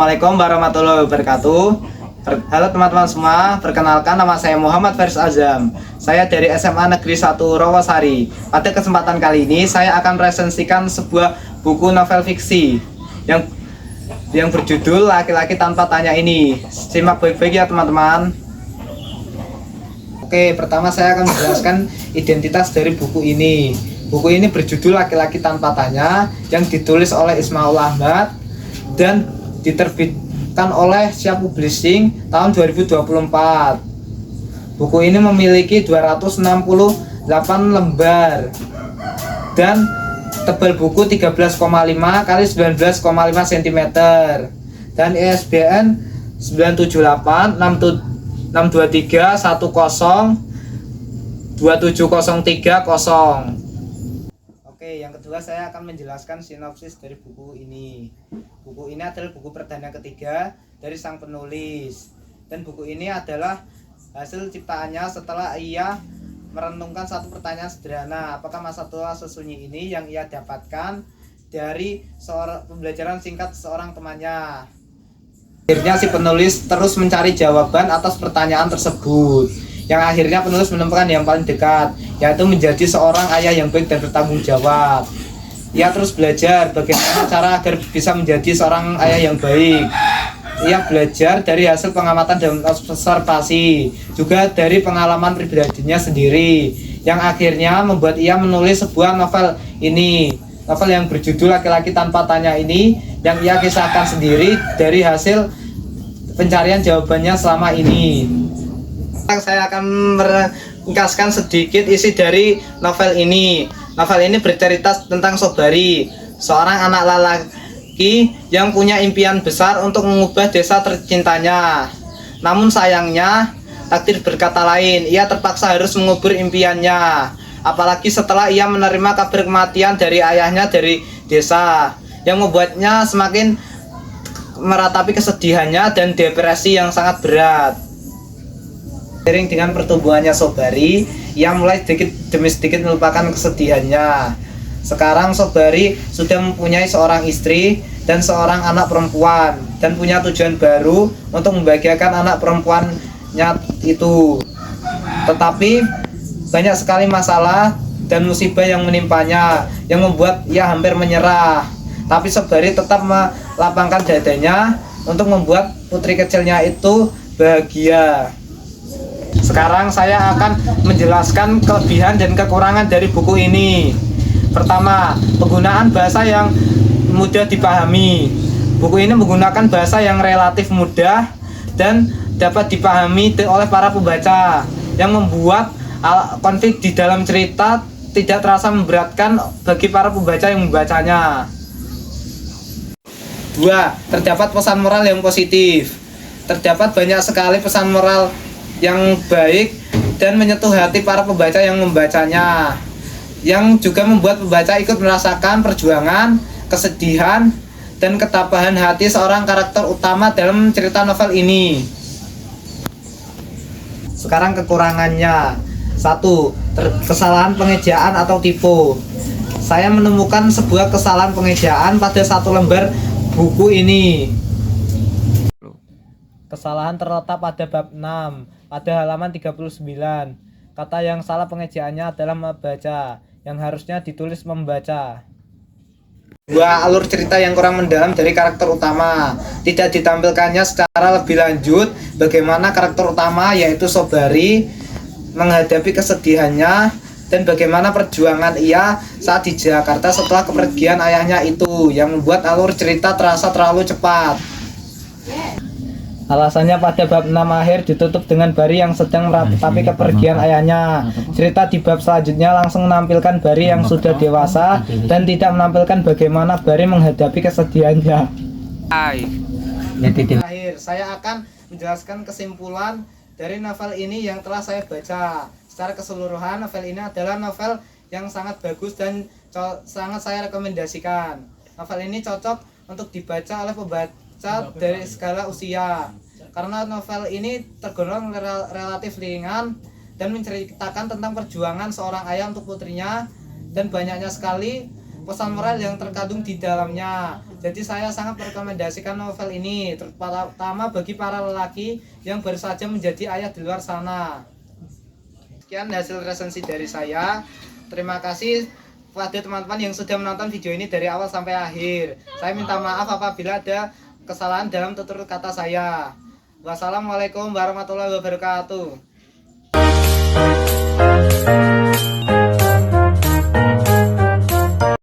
Assalamualaikum warahmatullahi wabarakatuh. Halo teman-teman semua, perkenalkan nama saya Muhammad Faris Azam. Saya dari SMA Negeri 1 Rawasari. Pada kesempatan kali ini saya akan resensikan sebuah buku novel fiksi yang berjudul Laki-laki Tanpa Tanya ini. Simak baik-baik ya teman-teman. Oke, pertama saya akan menjelaskan identitas dari buku ini. Buku ini berjudul Laki-laki Tanpa Tanya yang ditulis oleh Ismail Ahmad dan diterbitkan oleh Siap Publishing tahun 2024. Buku ini memiliki 268 lembar dan tebal buku 13,5 kali 19,5 cm dan ISBN 978 623 10 27030. Oke, yang kedua saya akan menjelaskan sinopsis dari buku ini. Buku ini adalah buku perdana ketiga dari sang penulis. Dan buku ini adalah hasil ciptaannya setelah ia merenungkan satu pertanyaan sederhana. Apakah masa tua sesunyi ini yang ia dapatkan dari pembelajaran singkat seorang temannya. Akhirnya si penulis terus mencari jawaban atas pertanyaan tersebut. Yang akhirnya penulis menemukan yang paling dekat, yaitu menjadi seorang ayah yang baik dan bertanggung jawab. Ia terus belajar bagaimana cara agar bisa menjadi seorang ayah yang baik. Ia belajar dari hasil pengamatan dan observasi, juga dari pengalaman pribadinya sendiri, yang akhirnya membuat ia menulis sebuah novel ini. Novel yang berjudul Laki-laki Tanpa Tanya ini, yang ia kisahkan sendiri dari hasil pencarian jawabannya selama ini. Saya akan meringkaskan sedikit isi dari novel ini. Novel ini bercerita tentang Sobari, seorang anak lelaki yang punya impian besar untuk mengubah desa tercintanya. Namun sayangnya, takdir berkata lain. Ia terpaksa harus mengubur impiannya. Apalagi setelah ia menerima kabar kematian dari ayahnya dari desa, yang membuatnya semakin meratapi kesedihannya dan depresi yang sangat berat. Seiring dengan pertumbuhannya Sobari, ia mulai sedikit demi sedikit melupakan kesedihannya. Sekarang Sobari sudah mempunyai seorang istri dan seorang anak perempuan, dan punya tujuan baru untuk membahagiakan anak perempuannya itu. Tetapi banyak sekali masalah dan musibah yang menimpanya, yang membuat ia hampir menyerah. Tapi Sobari tetap melapangkan dadanya untuk membuat putri kecilnya itu bahagia. Sekarang saya akan menjelaskan kelebihan dan kekurangan dari buku ini. Pertama, penggunaan bahasa yang mudah dipahami. Buku ini menggunakan bahasa yang relatif mudah dan dapat dipahami oleh para pembaca, yang membuat konflik di dalam cerita tidak terasa memberatkan bagi para pembaca yang membacanya. 2. Terdapat pesan moral yang positif. Terdapat banyak sekali pesan moral yang baik dan menyentuh hati para pembaca yang membacanya, yang juga membuat pembaca ikut merasakan perjuangan, kesedihan, dan ketabahan hati seorang karakter utama dalam cerita novel ini. Sekarang kekurangannya. 1. Kesalahan pengejaan atau tipe. Saya menemukan sebuah kesalahan pengejaan pada satu lembar buku ini. Kesalahan terletak pada bab 6 pada halaman 39. Kata yang salah pengejaannya adalah membaca, yang harusnya ditulis membaca. 2. Alur cerita yang kurang mendalam dari karakter utama. Tidak ditampilkannya secara lebih lanjut bagaimana karakter utama, yaitu Sobari, menghadapi kesedihannya dan bagaimana perjuangan ia saat di Jakarta setelah kepergian ayahnya itu, yang membuat alur cerita terasa terlalu cepat. Alasannya pada bab 6 akhir ditutup dengan Bari yang sedang meratapi kepergian ayahnya. Cerita di bab selanjutnya langsung menampilkan Bari yang sudah dewasa dan tidak menampilkan bagaimana Bari menghadapi kesedihannya. Akhir, saya akan menjelaskan kesimpulan dari novel ini yang telah saya baca. Secara keseluruhan, novel ini adalah novel yang sangat bagus dan sangat saya rekomendasikan. Novel ini cocok untuk dibaca oleh pembaca dari segala usia, karena novel ini tergolong relatif ringan dan menceritakan tentang perjuangan seorang ayah untuk putrinya, dan banyaknya sekali pesan moral yang terkandung di dalamnya. Jadi saya sangat merekomendasikan novel ini, terutama bagi para lelaki yang baru saja menjadi ayah di luar sana. Sekian hasil resensi dari saya. Terima kasih kepada teman-teman yang sudah menonton video ini dari awal sampai akhir. Saya minta maaf apabila ada kesalahan dalam tutur kata saya. Wassalamualaikum warahmatullahi wabarakatuh.